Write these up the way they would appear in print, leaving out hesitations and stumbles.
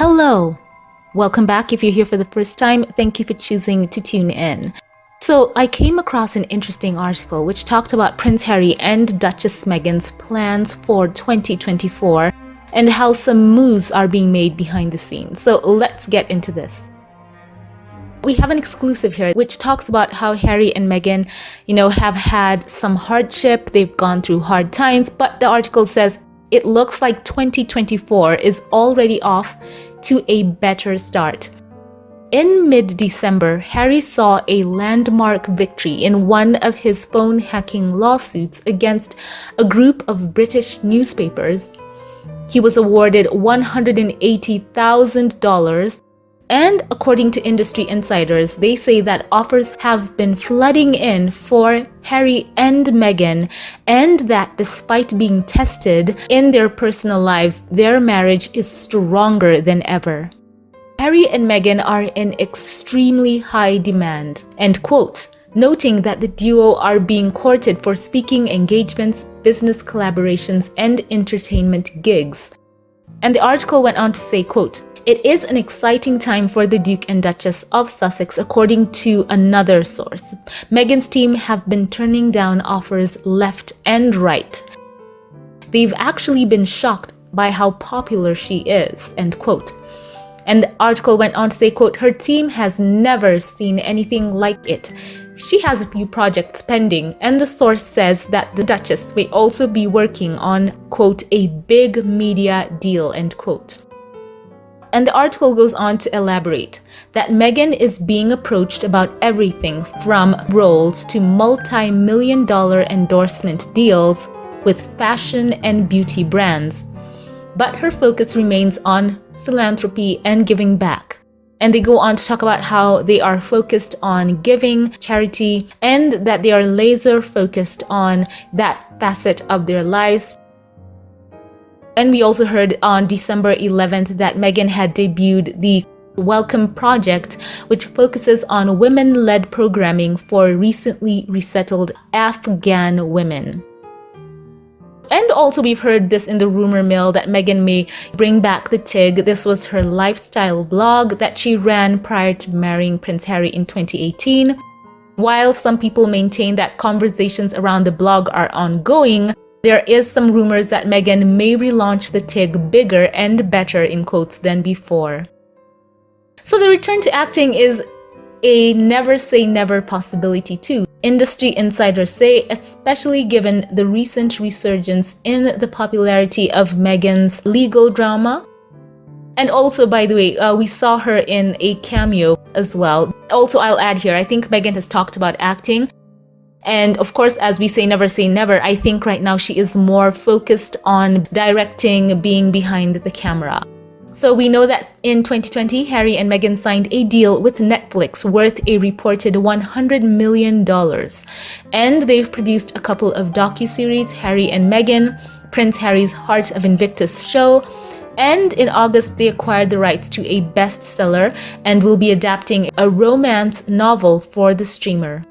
Hello! Welcome back. If you're here for the first time, thank you for choosing to tune in. So I came across an interesting article which talked about Prince Harry and Duchess Meghan's plans for 2024 and how some moves are being made behind the scenes. So let's get into this. We have an exclusive here which talks about how Harry and Meghan, have had some hardship. They've gone through hard times, but the article says it looks like 2024 is already off to a better start. In mid-December, Harry saw a landmark victory in one of his phone hacking lawsuits against a group of British newspapers. He was awarded $180,000, and according to industry insiders, they say that offers have been flooding in for Harry and Meghan, and that despite being tested in their personal lives, their marriage is stronger than ever. Harry and Meghan are in extremely high demand, end quote, noting that the duo are being courted for speaking engagements, business collaborations, and entertainment gigs. And the article went on to say, quote, "It is an exciting time for the Duke and Duchess of Sussex, according to another source. Meghan's team have been turning down offers left and right. They've actually been shocked by how popular she is," end quote. And the article went on to say, quote, "Her team has never seen anything like it. She has a few projects pending," and the source says that the Duchess may also be working on, quote, "a big media deal," end quote. And the article goes on to elaborate that Meghan is being approached about everything from roles to multi-million-dollar endorsement deals with fashion and beauty brands. But her focus remains on philanthropy and giving back. And they go on to talk about how they are focused on giving, charity, and that they are laser focused on that facet of their lives. And we also heard on December 11th that Meghan had debuted the Welcome Project, which focuses on women-led programming for recently resettled Afghan women. And also we've heard this in the rumor mill that Meghan may bring back the TIG. This was her lifestyle blog that she ran prior to marrying Prince Harry in 2018. While some people maintain that conversations around the blog are ongoing, there is some rumors that Meghan may relaunch the TIG bigger and better, in quotes, than before. So the return to acting is a never say never possibility too. Industry insiders say, especially given the recent resurgence in the popularity of Meghan's legal drama. And also, by the way, we saw her in a cameo as well. Also, I'll add here, I think Meghan has talked about acting. And of course, as we say never, I think right now she is more focused on directing, being behind the camera. So we know that in 2020, Harry and Meghan signed a deal with Netflix worth a reported $100 million. And they've produced a couple of docuseries, Harry and Meghan, Prince Harry's Heart of Invictus show. And in August, they acquired the rights to a bestseller and will be adapting a romance novel for the streamer.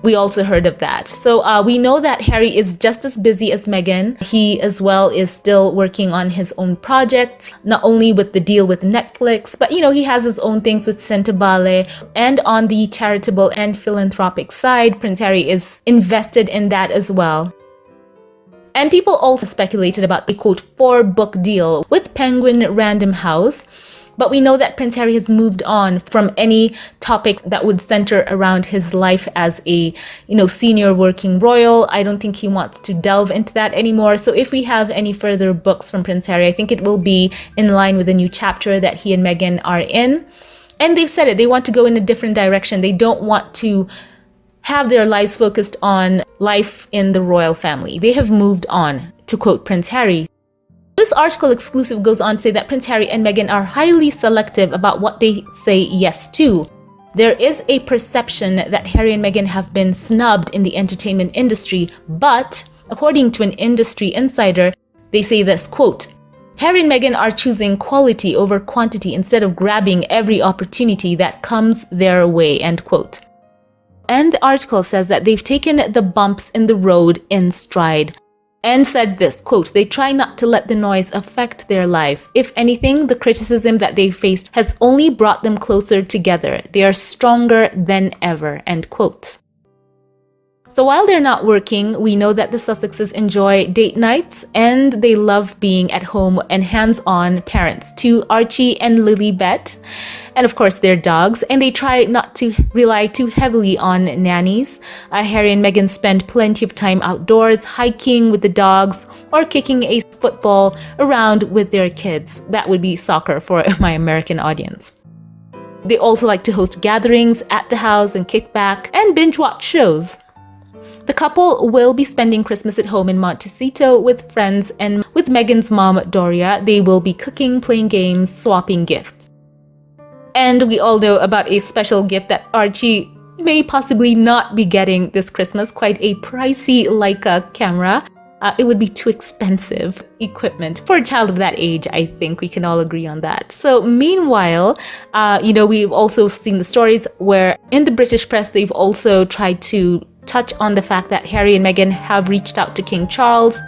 We also heard of that. So we know that Harry is just as busy as Meghan. He as well is still working on his own projects, not only with the deal with Netflix, but he has his own things with Centabale. And on the charitable and philanthropic side, Prince Harry is invested in that as well. And people also speculated about the, quote, 4-book deal with Penguin Random House. But we know that Prince Harry has moved on from any topics that would center around his life as a, senior working royal. I don't think he wants to delve into that anymore. So if we have any further books from Prince Harry, I think it will be in line with the new chapter that he and Meghan are in. And they've said it, they want to go in a different direction. They don't want to have their lives focused on life in the royal family. They have moved on, to quote Prince Harry. This article exclusive goes on to say that Prince Harry and Meghan are highly selective about what they say yes to. There is a perception that Harry and Meghan have been snubbed in the entertainment industry, but according to an industry insider, they say this, quote, "Harry and Meghan are choosing quality over quantity instead of grabbing every opportunity that comes their way," end quote. And the article says that they've taken the bumps in the road in stride. and said this, quote, "They try not to let the noise affect their lives. If anything, the criticism that they faced has only brought them closer together. They are stronger than ever," end quote. So while they're not working, we know that the Sussexes enjoy date nights and they love being at home and hands-on parents to Archie and Lilibet, and of course their dogs, and they try not to rely too heavily on nannies. Harry and Meghan spend plenty of time outdoors, hiking with the dogs or kicking a football around with their kids. That would be soccer for my American audience. They also like to host gatherings at the house and kick back and binge watch shows. The couple will be spending Christmas at home in Montecito with friends, and with Meghan's mom, Doria, they will be cooking, playing games, swapping gifts. And we all know about a special gift that Archie may possibly not be getting this Christmas, quite a pricey Leica camera. It would be too expensive equipment for a child of that age. I think we can all agree on that. So meanwhile, we've also seen the stories where in the British press, they've also tried to touch on the fact that Harry and Meghan have reached out to King Charles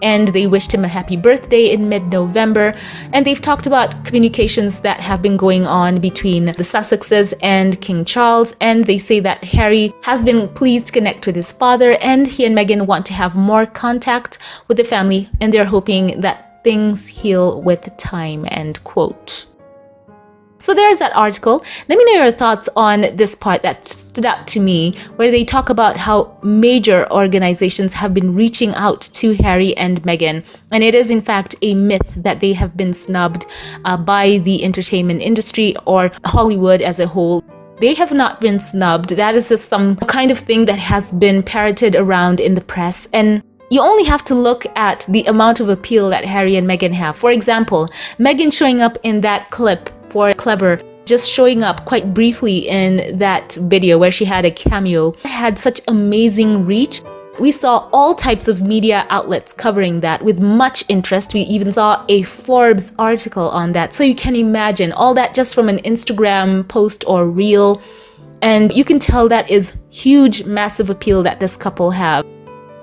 and they wished him a happy birthday in mid-November. And they've talked about communications that have been going on between the Sussexes and King Charles. And they say that Harry has been pleased to connect with his father, and he and Meghan want to have more contact with the family, and they're hoping that things heal with time, end quote. So there's that article. Let me know your thoughts on this part that stood out to me, where they talk about how major organizations have been reaching out to Harry and Meghan. And it is in fact a myth that they have been snubbed by the entertainment industry or Hollywood as a whole. They have not been snubbed. That is just some kind of thing that has been parroted around in the press. And you only have to look at the amount of appeal that Harry and Meghan have. For example, Meghan showing up in that clip for Clever, just showing up quite briefly in that video where she had a cameo, had such amazing reach. We saw all types of media outlets covering that with much interest. We even saw a Forbes article on that. So you can imagine all that just from an Instagram post or reel. And you can tell that is huge, massive appeal that this couple have.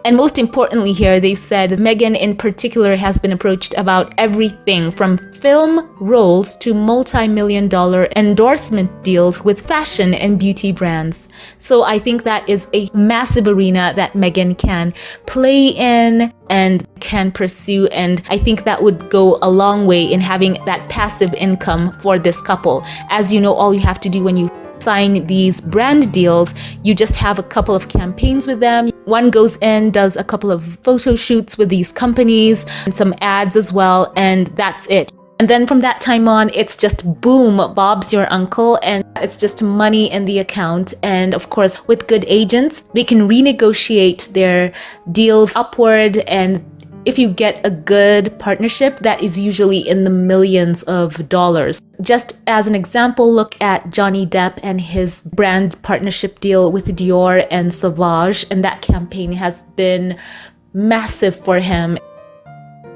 And most importantly here, they've said Meghan in particular has been approached about everything from film roles to multi-million-dollar endorsement deals with fashion and beauty brands. So I think that is a massive arena that Meghan can play in and can pursue. And I think that would go a long way in having that passive income for this couple. As you know, all you have to do when you sign these brand deals, you just have a couple of campaigns with them. One goes in, does a couple of photo shoots with these companies and some ads as well, and that's it. And then from that time on, it's just boom, Bob's your uncle, and it's just money in the account. And of course, with good agents, they can renegotiate their deals upward, and if you get a good partnership, that is usually in the millions of dollars. Just as an example, look at Johnny Depp and his brand partnership deal with Dior and Sauvage, and that campaign has been massive for him.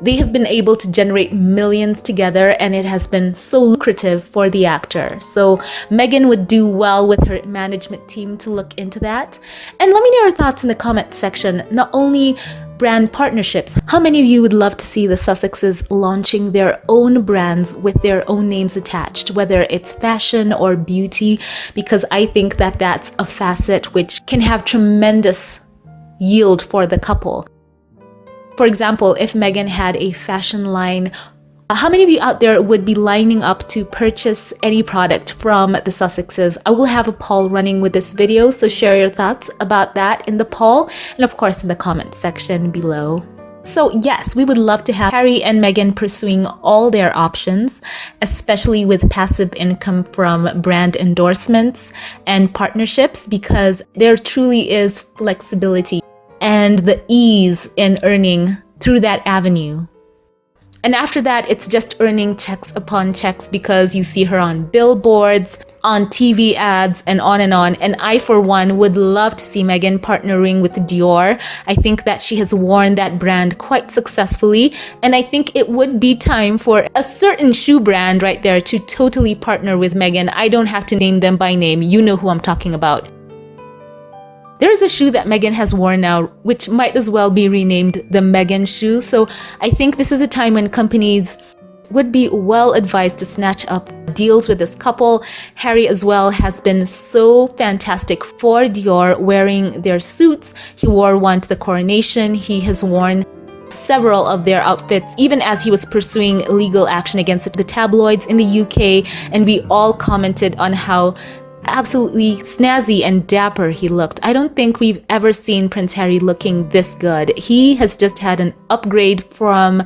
They have been able to generate millions together, and it has been so lucrative for the actor. So Meghan would do well with her management team to look into that. And let me know your thoughts in the comment section. Not only brand partnerships, how many of you would love to see the Sussexes launching their own brands with their own names attached, whether it's fashion or beauty? Because I think that that's a facet which can have tremendous yield for the couple. For example, if Meghan had a fashion line, how many of you out there would be lining up to purchase any product from the Sussexes? I will have a poll running with this video, so share your thoughts about that in the poll and of course in the comment section below. So yes, we would love to have Harry and Meghan pursuing all their options, especially with passive income from brand endorsements and partnerships, because there truly is flexibility and the ease in earning through that avenue. And after that, it's just earning checks upon checks because you see her on billboards, on TV ads, and on and on. And I, for one, would love to see Meghan partnering with Dior. I think that she has worn that brand quite successfully. And I think it would be time for a certain shoe brand right there to totally partner with Meghan. I don't have to name them by name. You know who I'm talking about. There is a shoe that Meghan has worn now, which might as well be renamed the Meghan shoe. So I think this is a time when companies would be well advised to snatch up deals with this couple. Harry as well has been so fantastic for Dior wearing their suits. He wore one to the coronation. He has worn several of their outfits, even as he was pursuing legal action against the tabloids in the UK. And we all commented on how absolutely snazzy and dapper he looked. I don't think we've ever seen Prince Harry looking this good. He has just had an upgrade from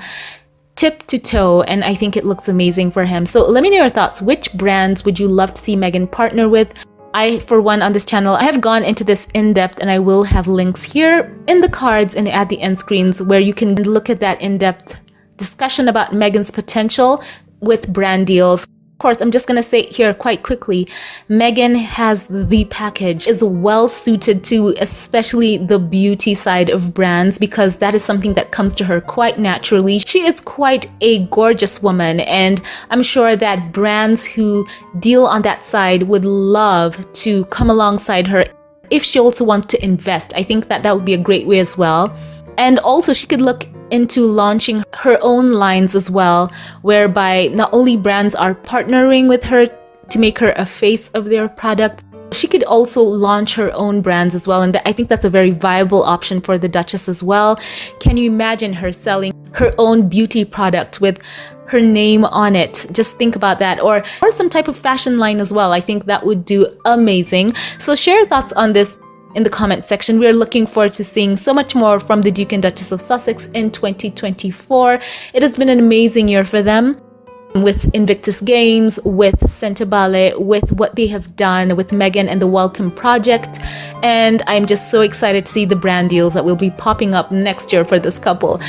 tip to toe, and I think it looks amazing for him. So let me know your thoughts. Which brands would you love to see Meghan partner with? I, for one, on this channel, I have gone into this in depth, and I will have links here in the cards and at the end screens where you can look at that in-depth discussion about Meghan's potential with brand deals. Of course, I'm just going to say here quite quickly, Meghan has the package, is well suited to especially the beauty side of brands, because that is something that comes to her quite naturally. She is quite a gorgeous woman, and I'm sure that brands who deal on that side would love to come alongside her if she also wants to invest. I think that would be a great way as well. And also she could look into launching her own lines as well, whereby not only brands are partnering with her to make her a face of their product, she could also launch her own brands as well. And I think that's a very viable option for the Duchess as well. Can you imagine her selling her own beauty product with her name on it? Just think about that. Or some type of fashion line as well. I think that would do amazing. So share your thoughts on this in the comment section. We are looking forward to seeing so much more from the Duke and Duchess of Sussex in 2024. It has been an amazing year for them, with Invictus Games, with Centabale, with what they have done with Meghan and the Welcome Project. And I'm just so excited to see the brand deals that will be popping up next year for this couple.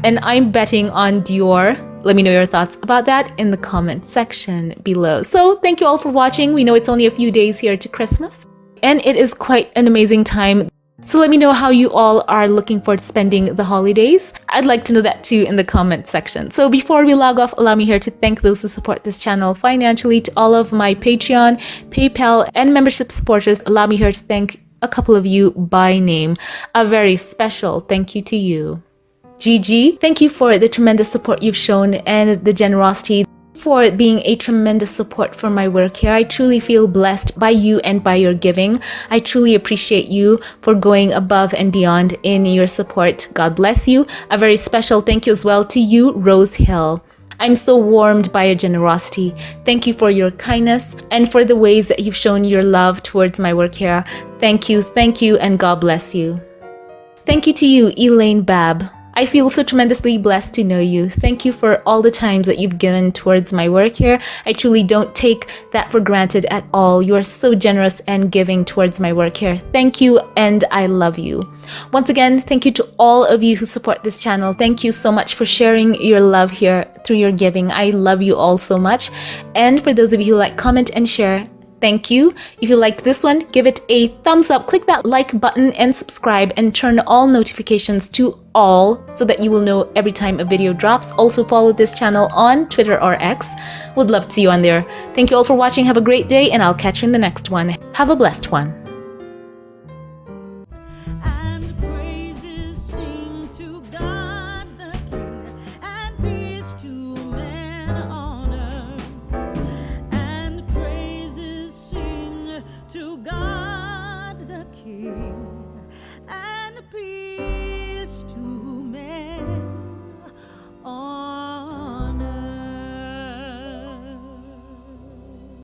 And I'm betting on Dior. Let me know your thoughts about that in the comment section below. So thank you all for watching. We know it's only a few days here to Christmas, and it is quite an amazing time. So let me know how you all are looking forward to spending the holidays. I'd like to know that too in the comment section. So before we log off, allow me here to thank those who support this channel financially. To all of my Patreon, PayPal, and membership supporters, allow me here to thank a couple of you by name. A very special thank you to you. Gigi, thank you for the tremendous support you've shown and the generosity, for being a tremendous support for my work here. I truly feel blessed by you and by your giving. I truly appreciate you for going above and beyond in your support. God bless you. A very special thank you as well to you, Rose Hill. I'm so warmed by your generosity. Thank you for your kindness and for the ways that you've shown your love towards my work here. Thank you, and God bless you. Thank you to you, Elaine Babb. I feel so tremendously blessed to know you. Thank you for all the times that you've given towards my work here. I truly don't take that for granted at all. You are so generous and giving towards my work here. Thank you, and I love you. Once again, thank you to all of you who support this channel. Thank you so much for sharing your love here through your giving. I love you all so much. And for those of you who like, comment, and share, thank you. If you liked this one, give it a thumbs up, click that like button and subscribe, and turn all notifications to all so that you will know every time a video drops. Also follow this channel on Twitter or X. Would love to see you on there. Thank you all for watching. Have a great day, and I'll catch you in the next one. Have a blessed one. And praises sing to God the King, and peace to men.